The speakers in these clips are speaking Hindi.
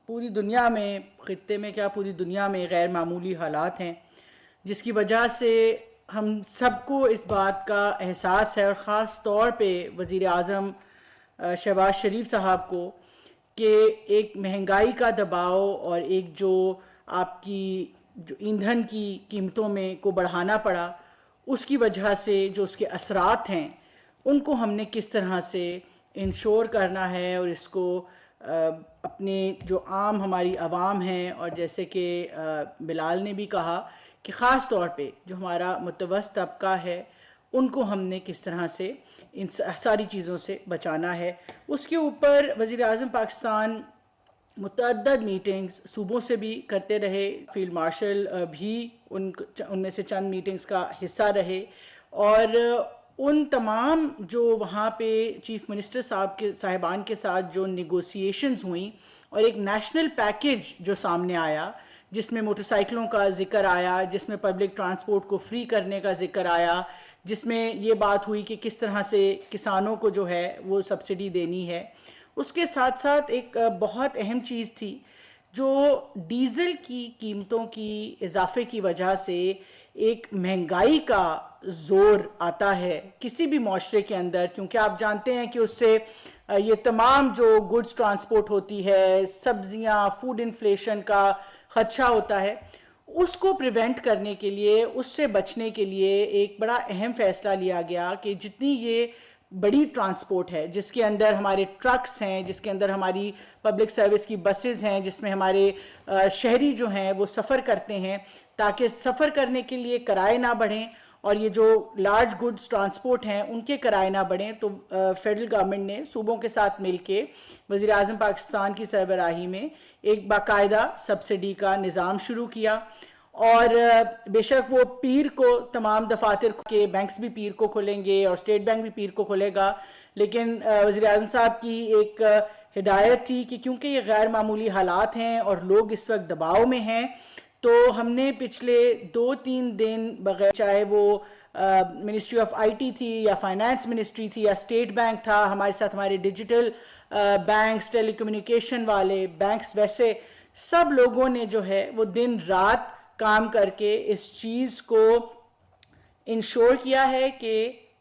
पूरी दुनिया में, ख़ित्ते में क्या पूरी दुनिया में गैर मामूली हालात हैं, जिसकी वजह से हम सबको इस बात का एहसास है, और ख़ास तौर पे वज़ीर आज़म शहबाज शरीफ साहब को, कि एक महंगाई का दबाव और एक जो आपकी जो ईंधन की कीमतों में को बढ़ाना पड़ा, उसकी वजह से जो उसके असरात हैं उनको हमने किस तरह से इंश्योर करना है, और इसको अपने जो आम हमारी आवाम हैं, और जैसे कि बिलाल ने भी कहा कि ख़ास तौर पे जो हमारा मुतवस्सित तबका है उनको हमने किस तरह से इन सारी चीज़ों से बचाना है। उसके ऊपर वज़ीर आज़म पाकिस्तान मुतअद्दद मीटिंग्स सूबों से भी करते रहे, फील्ड मार्शल भी उनमें से चंद मीटिंग्स का हिस्सा रहे, और उन तमाम जो वहाँ पे चीफ़ मिनिस्टर साहिबान के साथ जो निगोसिएशंस हुई, और एक नेशनल पैकेज जो सामने आया जिसमें मोटरसाइकिलों का जिक्र आया, जिसमें पब्लिक ट्रांसपोर्ट को फ्री करने का जिक्र आया, जिसमें ये बात हुई कि किस तरह से किसानों को जो है वो सब्सिडी देनी है। उसके साथ साथ एक बहुत अहम चीज़ थी, जो डीज़ल की कीमतों की इजाफे की वजह से एक महंगाई का ज़ोर आता है किसी भी माशरे के अंदर, क्योंकि आप जानते हैं कि उससे ये तमाम जो गुड्स ट्रांसपोर्ट होती है, सब्जियां, फूड इन्फ्लेशन का ख़दशा होता है, उसको प्रिवेंट करने के लिए, उससे बचने के लिए एक बड़ा अहम फ़ैसला लिया गया कि जितनी ये बड़ी ट्रांसपोर्ट है, जिसके अंदर हमारे ट्रक्स हैं, जिसके अंदर हमारी पब्लिक सर्विस की बसेस हैं, जिसमें हमारे शहरी जो हैं वो सफ़र करते हैं, ताकि सफ़र करने के लिए किराए ना बढ़ें और ये जो लार्ज गुड्स ट्रांसपोर्ट हैं उनके किराए ना बढ़ें, तो फेडरल गवर्नमेंट ने सूबों के साथ मिलके वज़ीर आज़म पाकिस्तान की सरबराही में एक बाकायदा सब्सिडी का निज़ाम शुरू किया। और बेशक वो पीर को तमाम दफातर के बैंक्स भी पीर को खोलेंगे और स्टेट बैंक भी पीर को खोलेगा, लेकिन वज़ीर आज़म साहब की एक हिदायत थी कि क्योंकि ये गैर मामूली हालात हैं और लोग इस वक्त दबाव में हैं, तो हमने पिछले 2-3 दिन बगैर, चाहे वो मिनिस्ट्री ऑफ आईटी थी या फाइनेंस मिनिस्ट्री थी या स्टेट बैंक था, हमारे साथ हमारे डिजिटल बैंक्स, टेलीकम्युनिकेशन वाले बैंक्स, वैसे सब लोगों ने जो है वो दिन रात काम करके इस चीज़ को इंश्योर किया है कि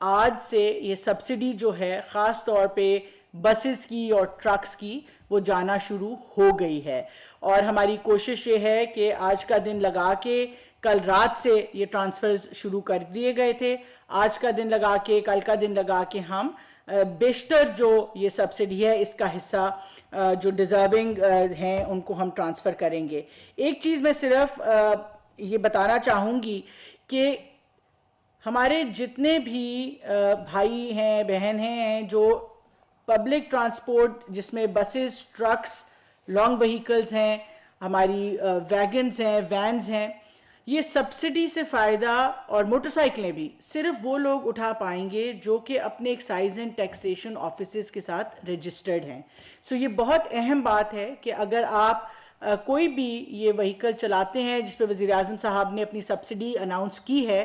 आज से ये सब्सिडी जो है ख़ास तौर पे बसेस की और ट्रक्स की वो जाना शुरू हो गई है। और हमारी कोशिश ये है कि आज का दिन लगा के, कल रात से ये ट्रांसफ़र्स शुरू कर दिए गए थे, आज का दिन लगा के, कल का दिन लगा के हम बेशतर जो ये सब्सिडी है इसका हिस्सा जो डिज़र्विंग हैं उनको हम ट्रांसफ़र करेंगे। एक चीज़ मैं सिर्फ ये बताना चाहूँगी कि हमारे जितने भी भाई हैं, बहन हैं जो पब्लिक ट्रांसपोर्ट जिसमें बसेस, ट्रक्स, लॉन्ग व्हीकल्स हैं, हमारी वैगन्स हैं, वैन्स हैं, ये सब्सिडी से फ़ायदा, और मोटरसाइकिलें भी सिर्फ वो लोग उठा पाएंगे जो कि अपने एक्साइज एंड टैक्सेशन ऑफिसेज़ के साथ रजिस्टर्ड हैं। सो ये बहुत अहम बात है कि अगर आप कोई भी ये व्हीकल चलाते हैं जिस पे वज़ीर आज़म साहब ने अपनी सब्सिडी अनाउंस की है,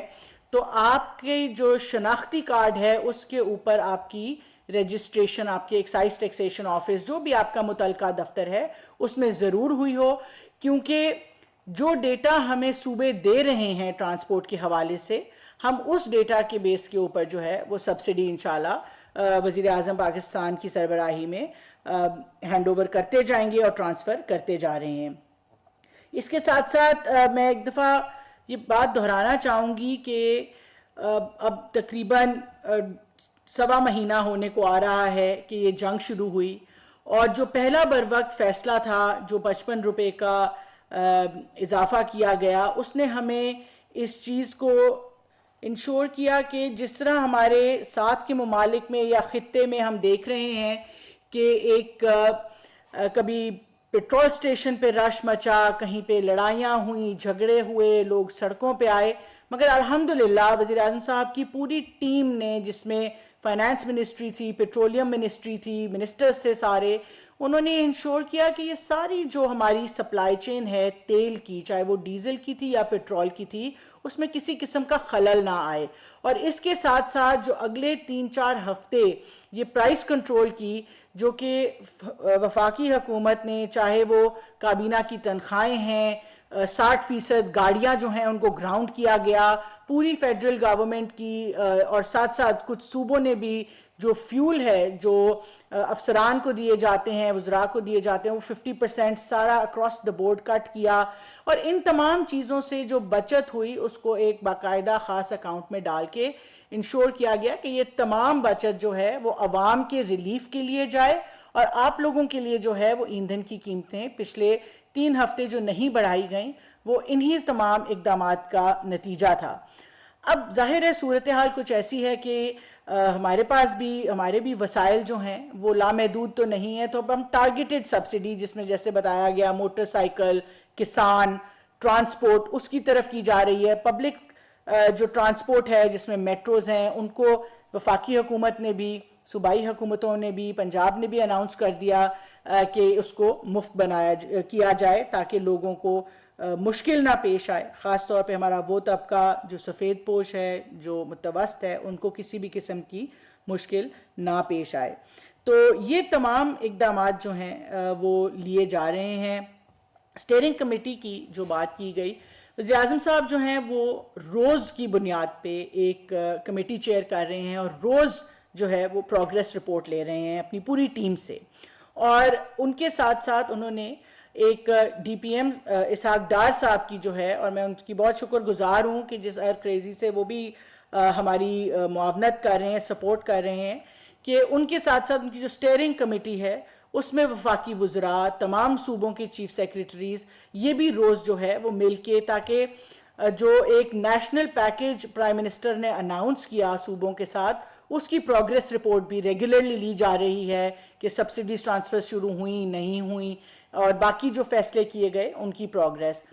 तो आपके जो शनाख्ती कार्ड है उसके ऊपर आपकी रजिस्ट्रेशन आपके एक्साइज टैक्सेशन ऑफिस, जो भी आपका मुतलका दफ्तर है, उसमें ज़रूर हुई हो, क्योंकि जो डेटा हमें सूबे दे रहे हैं ट्रांसपोर्ट के हवाले से, हम उस डेटा के बेस के ऊपर जो है वो सब्सिडी इंशाल्लाह वज़ीर आज़म पाकिस्तान की सरबराही में हैंड ओवर करते जाएंगे और ट्रांसफ़र करते जा रहे हैं। इसके साथ साथ मैं एक दफ़ा ये बात दोहराना चाहूँगी कि अब तकरीबन 1.25 महीना होने को आ रहा है कि ये जंग शुरू हुई, और जो पहला बर वक्त फ़ैसला था जो 55 रुपये का इजाफ़ा किया गया, उसने हमें इस चीज़ को इंश्योर किया कि जिस तरह हमारे साथ के ममालिक में या ख़ित्ते में हम देख रहे हैं कि एक कभी पेट्रोल स्टेशन पे रश मचा, कहीं पे लड़ाइयाँ हुई, झगड़े हुए, लोग सड़कों पे आए, मगर अल्हम्दुलिल्लाह वज़ीर आज़म साहब की पूरी टीम ने, जिसमें फाइनेंस मिनिस्ट्री थी, पेट्रोलियम मिनिस्ट्री थी, मिनिस्टर्स थे सारे, उन्होंने इंश्योर किया कि ये सारी जो हमारी सप्लाई चेन है तेल की, चाहे वो डीजल की थी या पेट्रोल की थी, उसमें किसी किस्म का खलल ना आए। और इसके साथ साथ जो अगले 3-4 हफ्ते ये प्राइस कंट्रोल की, जो कि वफाकी हुकूमत ने, चाहे वो काबीना की तनख्वाहें हैं, 60% गाड़ियां जो हैं उनको ग्राउंड किया गया, पूरी फेडरल गवर्नमेंट की और साथ साथ कुछ सूबों ने भी जो फ्यूल है जो अफसरान को दिए जाते हैं, वज़रा को दिए जाते हैं, वो 50% सारा अक्रॉस द बोर्ड कट किया। और इन तमाम चीज़ों से जो बचत हुई उसको एक बाकायदा ख़ास अकाउंट में डाल के इंश्योर किया गया कि ये तमाम बचत जो है वो अवाम के रिलीफ के लिए जाए और आप लोगों के लिए जो है वो ईंधन की कीमतें पिछले 3 हफ्ते जो नहीं बढ़ाई गई वो इन्हीं तमाम इकदामात का नतीजा था। अब जाहिर है सूरत हाल कुछ ऐसी है कि हमारे भी वसाइल जो हैं वो लामहदूद तो नहीं है, तो अब हम टारगेटेड सब्सिडी, जिसमें जैसे बताया गया मोटरसाइकिल, किसान, ट्रांसपोर्ट, उसकी तरफ की जा रही है। पब्लिक जो ट्रांसपोर्ट है जिसमें मेट्रोज हैं उनको वफाकी हुकूमत ने भी, सूबाई हुकूमतों ने भी, पंजाब ने भी अनाउंस कर दिया कि उसको मुफ्त किया जाए ताकि लोगों को मुश्किल ना पेश आए। ख़ास तौर पे हमारा वो तबका जो सफ़ेद पोश है, जो मुतवस्त है, उनको किसी भी किस्म की मुश्किल ना पेश आए। तो ये तमाम इक़दामात जो हैं वो लिए जा रहे हैं। स्टीयरिंग कमेटी की जो बात की गई, वज़ीर आज़म साहब जो हैं वो रोज़ की बुनियाद पे एक कमेटी चेयर कर रहे हैं और रोज़ जो है वो प्रोग्रेस रिपोर्ट ले रहे हैं अपनी पूरी टीम से। और उनके साथ साथ उन्होंने एक डीपीएम इसहाक डार साहब की जो है, और मैं उनकी बहुत शुक्रगुजार हूँ कि जिस एयर क्रेज़ी से वो भी हमारी मुआवनत कर रहे हैं, सपोर्ट कर रहे हैं, कि उनके साथ साथ उनकी जो स्टीयरिंग कमेटी है उसमें वफाकी वज़रा, तमाम सूबों के चीफ सेक्रेटरीज़, ये भी रोज़ जो है वो मिल के, ताकि जो एक नेशनल पैकेज प्राइम मिनिस्टर ने अनाउंस किया सूबों के साथ, उसकी प्रोग्रेस रिपोर्ट भी रेगुलरली ली जा रही है कि सब्सिडीज ट्रांसफ़र शुरू हुई नहीं हुई और बाकी जो फैसले किए गए उनकी प्रोग्रेस।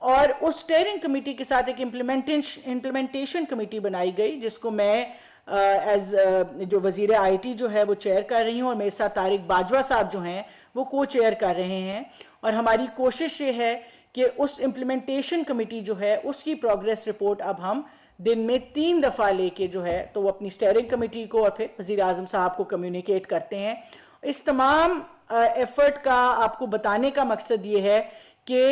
और उस स्टीयरिंग कमेटी के साथ एक इम्प्लीमेंटेशन कमेटी बनाई गई जिसको मैं एज जो वज़ीर आईटी जो है वो चेयर कर रही हूँ और मेरे साथ तारिक बाजवा साहब जो हैं वो को चेयर कर रहे हैं। और हमारी कोशिश ये है कि उस इम्प्लीमेंटेशन कमेटी जो है उसकी प्रोग्रेस रिपोर्ट अब हम दिन में 3 दफ़ा लेके जो है तो वो अपनी स्टीयरिंग कमेटी को और फिर वज़ीर आज़म साहब को कम्युनिकेट करते हैं। इस तमाम एफर्ट का आपको बताने का मकसद ये है कि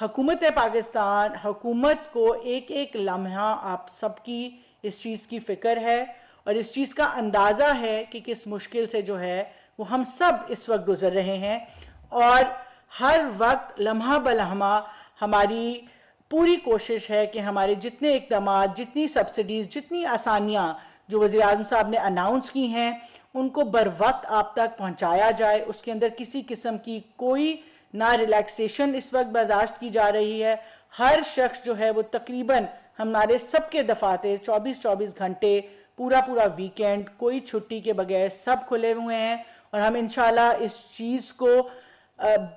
हुकूमत पाकिस्तान, हुकूमत को एक एक लम्हा आप सबकी इस चीज़ की फ़िक्र है और इस चीज़ का अंदाज़ा है कि किस मुश्किल से जो है वो हम सब इस वक्त गुज़र रहे हैं। और हर वक्त लम्हा बलम्हा हमारी पूरी कोशिश है कि हमारे जितने इक़दामात, जितनी सब्सिडीज़, जितनी आसानियाँ जो वज़ीर आज़म साहब ने अनाउंस की हैं उनको बर वक्त आप तक पहुँचाया जाए। उसके अंदर किसी किस्म की कोई ना रिलैक्सेशन इस वक्त बर्दाश्त की जा रही है। हर शख्स जो है वो तकरीबन हमारे सबके दफातर 24-24 घंटे, पूरा वीकेंड, कोई छुट्टी के बगैर सब खुले हुए हैं। और हम इंशाल्लाह इस चीज़ को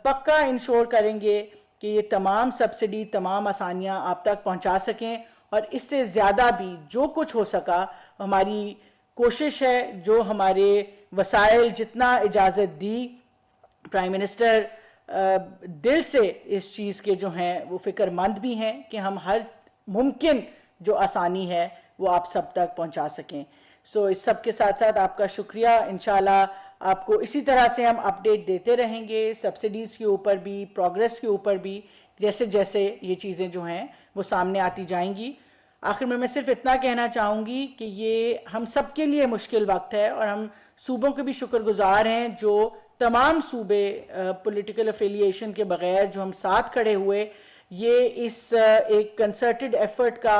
पक्का इंश्योर करेंगे कि ये तमाम सब्सिडी, तमाम आसानियाँ आप तक पहुँचा सकें और इससे ज़्यादा भी जो कुछ हो सका हमारी कोशिश है। जो हमारे वसाइल जितना इजाज़त दी, प्राइम मिनिस्टर दिल से इस चीज़ के जो हैं वो फ़िक्रमंद भी हैं कि हम हर मुमकिन जो आसानी है वो आप सब तक पहुंचा सकें। सो इस सब के साथ साथ आपका शुक्रिया। इंशाल्लाह आपको इसी तरह से हम अपडेट देते रहेंगे, सब्सिडीज़ के ऊपर भी, प्रोग्रेस के ऊपर भी, जैसे जैसे ये चीज़ें जो हैं वो सामने आती जाएंगी। आखिर में मैं सिर्फ इतना कहना चाहूँगी कि ये हम सब के लिए मुश्किल वक्त है और हम सूबों के भी शुक्रगुजार हैं जो तमाम सूबे पॉलिटिकल एफिलिएशन के बग़ैर जो हम साथ खड़े हुए। ये इस एक कंसर्टेड एफर्ट का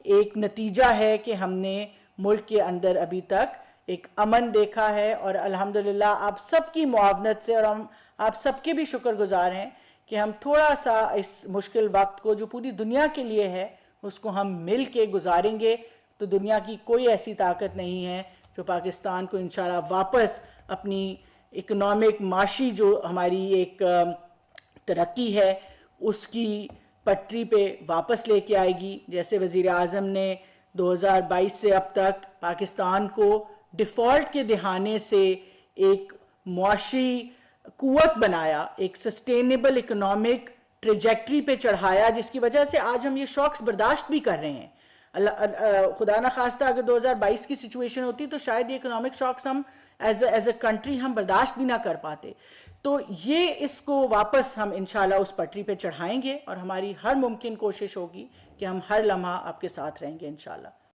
एक नतीजा है कि हमने मुल्क के अंदर अभी तक एक अमन देखा है और अल्हम्दुलिल्लाह आप सबकी मुआवनत से, और हम आप सबके भी शुक्रगुजार हैं कि हम थोड़ा सा इस मुश्किल वक्त को जो पूरी दुनिया के लिए है उसको हम मिल के गुजारेंगे तो दुनिया की कोई ऐसी ताकत नहीं है जो पाकिस्तान को इंशाल्लाह वापस अपनी इकोनॉमिक, माशी जो हमारी एक तरक्की है उसकी पटरी पे वापस लेके आएगी। जैसे वज़ीर आज़म ने 2022 से अब तक पाकिस्तान को डिफ़ॉल्ट के दहाने से एक मुआशी कुव्वत बनाया, एक सस्टेनेबल इकोनॉमिक ट्रेजेक्ट्री पे चढ़ाया, जिसकी वजह से आज हम ये शॉक्स बर्दाश्त भी कर रहे हैं। खुदा ना खास्ता अगर 2022 की सिचुएशन होती तो शायद ये इकोनॉमिक शॉक्स हम एज अ कंट्री हम बर्दाश्त भी ना कर पाते। तो ये इसको वापस हम इंशाल्लाह उस पटरी पे चढ़ाएंगे और हमारी हर मुमकिन कोशिश होगी कि हम हर लम्हा आपके साथ रहेंगे इंशाल्लाह।